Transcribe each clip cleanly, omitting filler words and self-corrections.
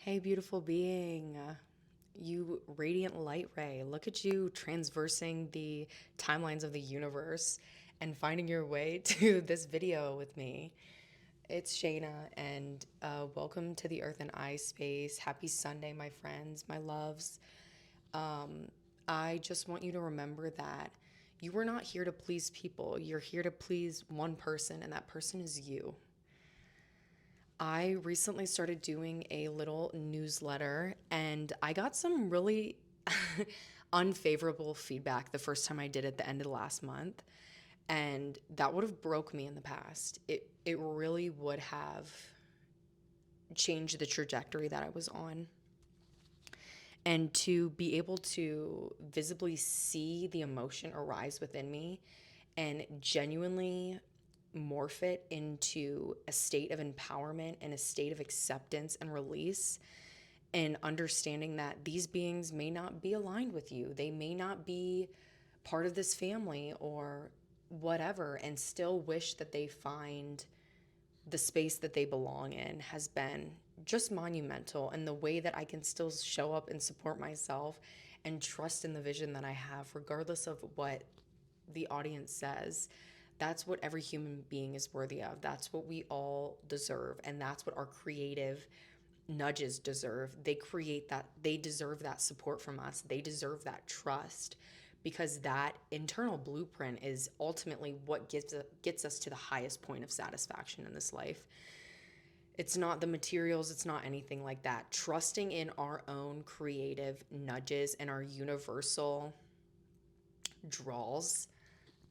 Hey, beautiful being. You radiant light ray. Look at you transversing the timelines of the universe and finding your way to this video with me. It's Shayna, and welcome to the Earth and I space. Happy Sunday, my friends, my loves. I just want you to remember that you were not here to please people. You're here to please one person, and that person is you. I recently started doing a little newsletter and I got some really unfavorable feedback the first time I did it the end of the last month. And that would have broke me in the past. It really would have changed the trajectory that I was on. And to be able to visibly see the emotion arise within me and genuinely morph it into a state of empowerment and a state of acceptance and release, and understanding that these beings may not be aligned with you. They may not be part of this family or whatever, and still wish that they find the space that they belong in has been just monumental. And the way that I can still show up and support myself and trust in the vision that I have, regardless of what the audience says, that's what every human being is worthy of. That's what we all deserve. And that's what our creative nudges deserve. They deserve that support from us. They deserve that trust, because that internal blueprint is ultimately what gets us to the highest point of satisfaction in this life. It's not the materials, it's not anything like that. Trusting in our own creative nudges and our universal draws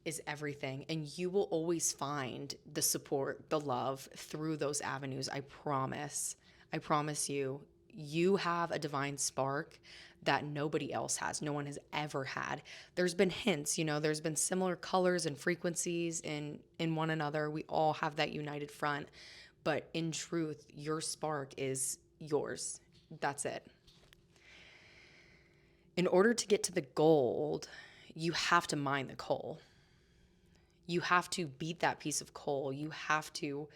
is everything. And you will always find the support, the love through those avenues. I promise. I promise you. You have a divine spark that nobody else has. No one has ever had. There's been hints, there's been similar colors and frequencies in one another. We all have that united front. But in truth, your spark is yours. That's it. In order to get to the gold, you have to mine the coal. You have to beat that piece of coal. You have to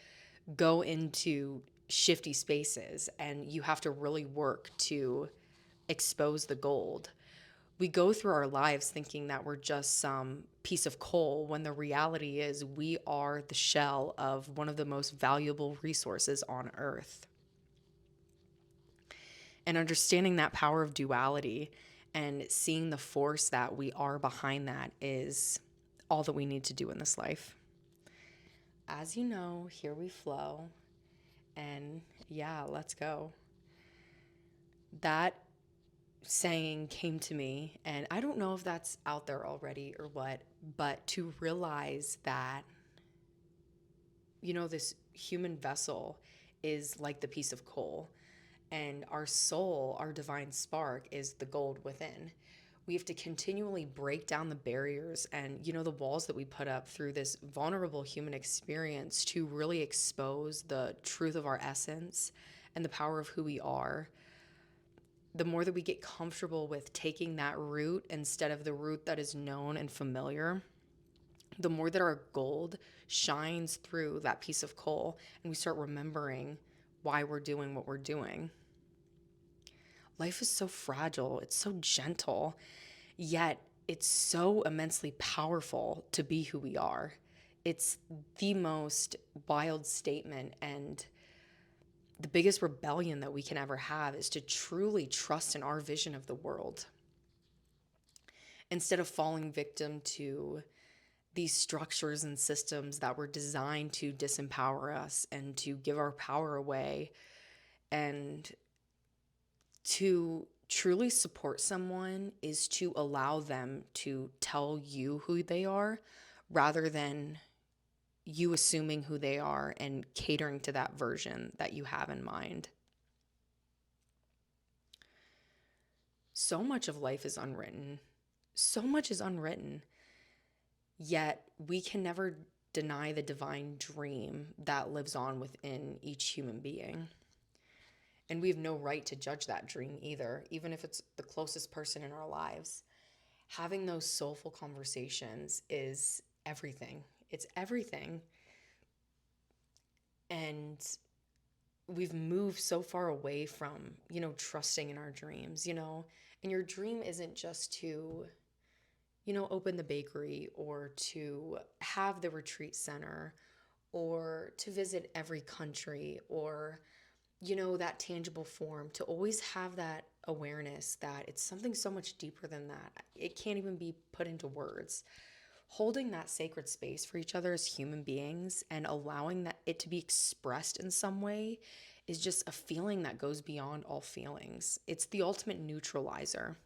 go into shifty spaces, and you have to really work to expose the gold. We go through our lives thinking that we're just some piece of coal, when the reality is we are the shell of one of the most valuable resources on earth. And understanding that power of duality and seeing the force that we are behind that is all that we need to do in this life. As you know, here we flow. And yeah, let's go. That saying came to me, and I don't know if that's out there already or what, but to realize that, this human vessel is like the piece of coal, and our soul, our divine spark, is the gold within. We have to continually break down the barriers and, the walls that we put up through this vulnerable human experience to really expose the truth of our essence and the power of who we are. The more that we get comfortable with taking that route instead of the route that is known and familiar, the more that our gold shines through that piece of coal, and we start remembering why we're doing what we're doing. Life is so fragile, it's so gentle, yet it's so immensely powerful to be who we are. It's the most wild statement, and the biggest rebellion that we can ever have is to truly trust in our vision of the world, instead of falling victim to these structures and systems that were designed to disempower us and to give our power away. And to truly support someone is to allow them to tell you who they are, rather than you assuming who they are and catering to that version that you have in mind. So much of life is unwritten. So much is unwritten. Yet we can never deny the divine dream that lives on within each human being. And we have no right to judge that dream either, even if it's the closest person in our lives. Having those soulful conversations is everything. It's everything. And we've moved so far away from, trusting in our dreams, and your dream isn't just to, open the bakery or to have the retreat center or to visit every country or, that tangible form, to always have that awareness that it's something so much deeper than that. It can't even be put into words. Holding that sacred space for each other as human beings and allowing that it to be expressed in some way is just a feeling that goes beyond all feelings. It's the ultimate neutralizer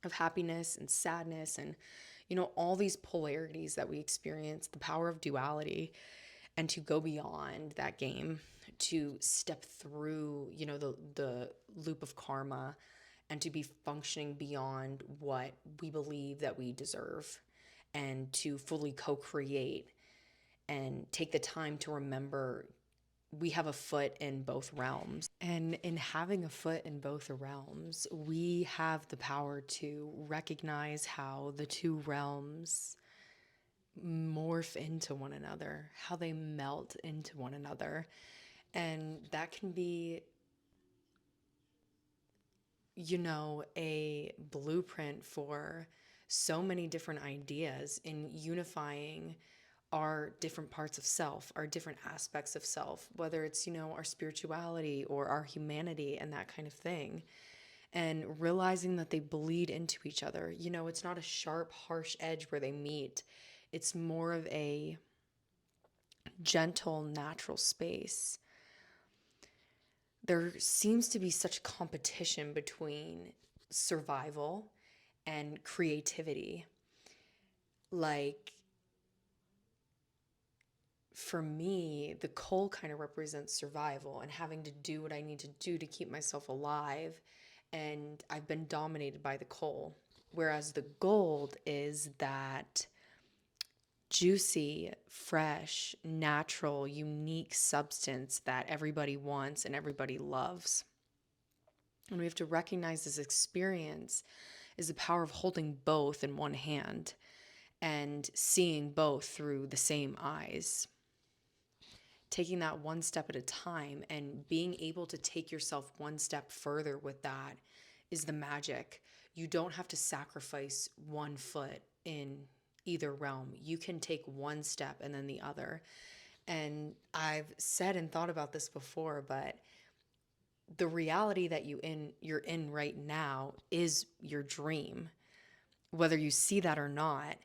of happiness and sadness and all these polarities that we experience, the power of duality, and to go beyond that game, to step through the loop of karma, and to be functioning beyond what we believe that we deserve, and to fully co-create and take the time to remember we have a foot in both realms. And in having a foot in both realms, we have the power to recognize how the two realms morph into one another, how they melt into one another. And that can be, a blueprint for so many different ideas in unifying our different parts of self, our different aspects of self, whether it's, our spirituality or our humanity and that kind of thing. And realizing that they bleed into each other. It's not a sharp, harsh edge where they meet, it's more of a gentle, natural space. There seems to be such competition between survival and creativity. Like, for me, the coal kind of represents survival and having to do what I need to do to keep myself alive. And I've been dominated by the coal. Whereas the gold is that juicy, fresh, natural, unique substance that everybody wants and everybody loves. And we have to recognize this experience is the power of holding both in one hand and seeing both through the same eyes. Taking that one step at a time and being able to take yourself one step further with that is the magic. You don't have to sacrifice one foot in either realm. You can take one step and then the other. And I've said and thought about this before, but the reality that you're in right now is your dream. Whether you see that or not,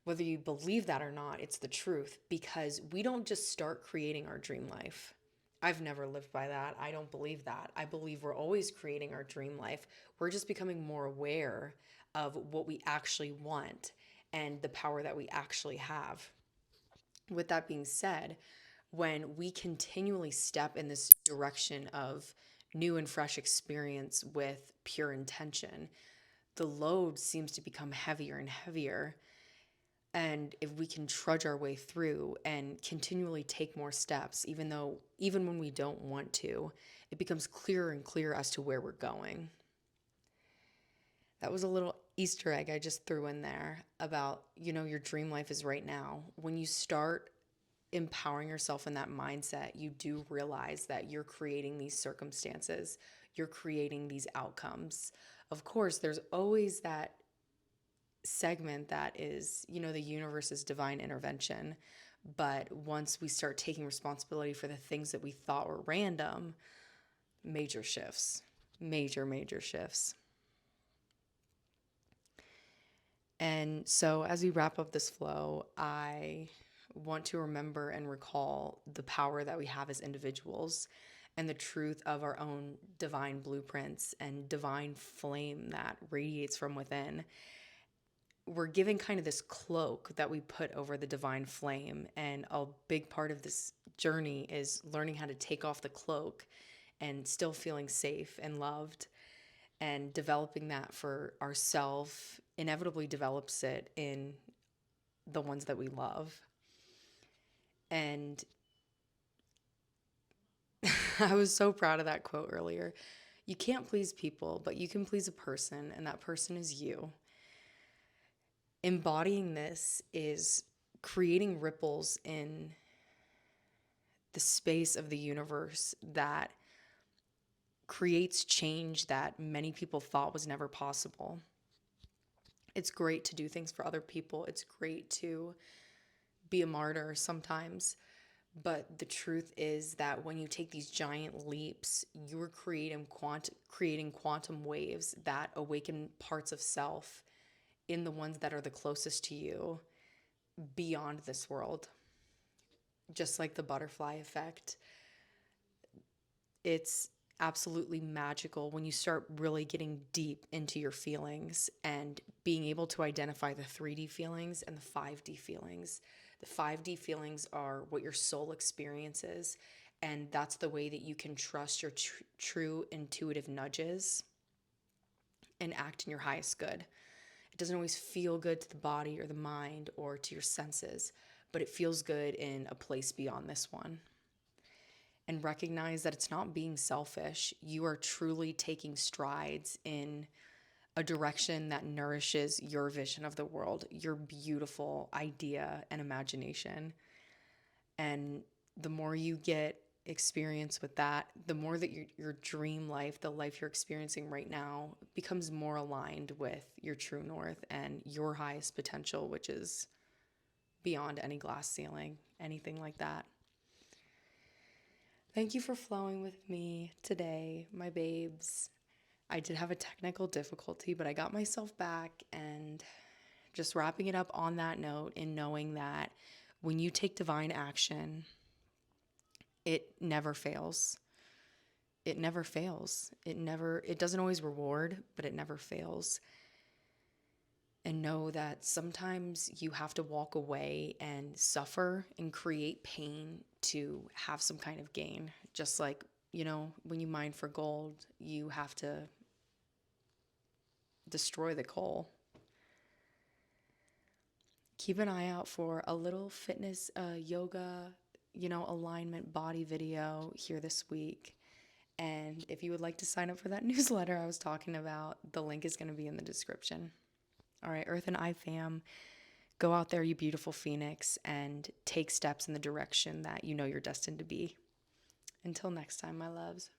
whether you believe that or not, it's the truth, because we don't just start creating our dream life. I've never lived by that. I don't believe that. I believe we're always creating our dream life. We're just becoming more aware of what we actually want and the power that we actually have. With that being said, when we continually step in this direction of new and fresh experience with pure intention, the load seems to become heavier and heavier. And if we can trudge our way through and continually take more steps, even when we don't want to, it becomes clearer and clearer as to where we're going. That was a little Easter egg I just threw in there about, your dream life is right now. When you start empowering yourself in that mindset, you do realize that you're creating these circumstances, you're creating these outcomes. Of course, there's always that segment that is, the universe's divine intervention. But once we start taking responsibility for the things that we thought were random, major shifts, major shifts. And so as we wrap up this flow, I want to remember and recall the power that we have as individuals and the truth of our own divine blueprints and divine flame that radiates from within. We're given kind of this cloak that we put over the divine flame. And a big part of this journey is learning how to take off the cloak and still feeling safe and loved, and developing that for ourselves inevitably develops it in the ones that we love. And I was so proud of that quote earlier. You can't please people, but you can please a person, and that person is you. Embodying this is creating ripples in the space of the universe that creates change that many people thought was never possible. It's great to do things for other people. It's great to be a martyr sometimes. But the truth is that when you take these giant leaps, you're creating quantum waves that awaken parts of self in the ones that are the closest to you beyond this world. Just like the butterfly effect, it's absolutely magical when you start really getting deep into your feelings and being able to identify the 3D feelings and the 5D feelings. The 5D feelings are what your soul experiences, and that's the way that you can trust your true intuitive nudges and act in your highest good. It doesn't always feel good to the body or the mind or to your senses, but it feels good in a place beyond this one. And recognize that it's not being selfish. You are truly taking strides in a direction that nourishes your vision of the world, your beautiful idea and imagination. And the more you get experience with that, the more that your dream life, the life you're experiencing right now, becomes more aligned with your true north and your highest potential, which is beyond any glass ceiling, anything like that. Thank you for flowing with me today, my babes. I did have a technical difficulty, but I got myself back, and just wrapping it up on that note in knowing that when you take divine action, it never fails. It never fails. It doesn't always reward, but it never fails. And know that sometimes you have to walk away and suffer and create pain to have some kind of gain. Just like, when you mine for gold, you have to destroy the coal. Keep an eye out for a little fitness, yoga, alignment body video here this week. And if you would like to sign up for that newsletter I was talking about, the link is going to be in the description. All right, Earth and I fam, go out there, you beautiful phoenix, and take steps in the direction that you know you're destined to be. Until next time, my loves.